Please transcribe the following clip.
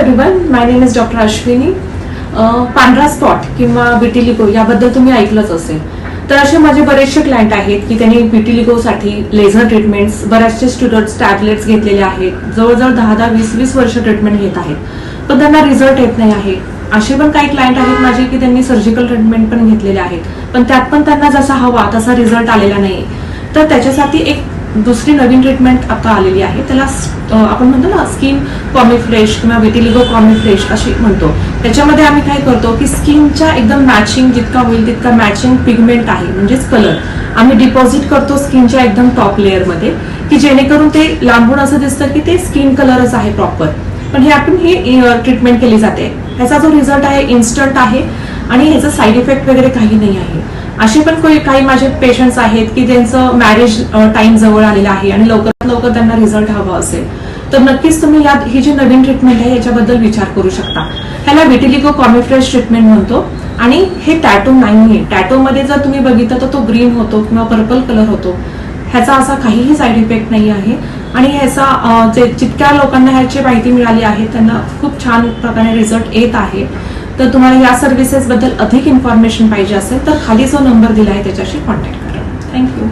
Everyone, my name is doctor Ashwini. पांढरा spot किंवा vitiligo याबद्दल तुम्ही ऐकलंच असेल. तर असे माझे बरेचसे क्लायंट आहेत की त्यांनी विटिलिगोसाठी लेझर ट्रीटमेंट्स, बऱ्याचशे स्टुडंट्स टॅबलेट्स घेतलेले आहेत, जवळजवळ 10-20 वर्ष ट्रीटमेंट घेत आहेत, पण त्यांना रिझल्ट येत नाही आहे. असे पण काही क्लायंट आहेत माझे की त्यांनी सर्जिकल ट्रीटमेंट पण घेतलेले आहेत, पण त्यात पण त्यांना जसा हवा तसा रिझल्ट आलेला नाही. तर त्याच्यासाठी एक दुसरी नवीन ट्रीटमेंट आता आलेली आहे, त्याला आपण म्हणतो ना स्किन कॉमिफ्रेश किंवा विटिलिगो कॉमिफ्रेश अशी म्हणतो. त्याच्यामध्ये आम्ही काय करतो की स्किनच्या एकदम मॅचिंग जितका होईल तितका मॅचिंग पिगमेंट आहे म्हणजेच कलर आम्ही डिपॉझिट करतो स्किनच्या एकदम टॉप लेअरमध्ये, की जेणेकरून ते लांबून असं दिसतं की ते स्किन कलरच आहे प्रॉपर. पण हे आपण ही ट्रीटमेंट केली जाते. ह्याचा जो रिझल्ट आहे इन्स्टंट आहे आणि ह्याचा साईड इफेक्ट वगैरे काही नाही आहे. असे पण काही माझे पेशंट्स आहेत की ज्यांचं मॅरेज टाइम जवळ आलेला आहे आणि लवकरात लवकर त्यांना रिझल्ट हवा असेल, तर नक्कीच तुम्ही ही जी नवीन ट्रीटमेंट आहे याच्याबद्दल विचार करू शकता. ह्याला विटिलिगो कॉमिफ्रेश ट्रीटमेंट म्हणतो आणि हे टॅटू नाहीये. टॅटू मध्ये जर तुम्ही बघितलं तर तो ग्रीन होतो किंवा पर्पल कलर होतो. ह्याचा असा काहीही साईड इफेक्ट नाही आहे आणि ह्याचा जितक्या लोकांना ह्याची माहिती मिळाली आहे त्यांना खूप छान प्रकारे रिझल्ट येत आहे. तर तुम्हाला या सर्व्हिसेस बद्दल अधिक इन्फॉर्मेशन पाहिजे असेल तर खाली जो नंबर दिला आहे त्याच्याशी कॉन्टॅक्ट करा. थँक्यू.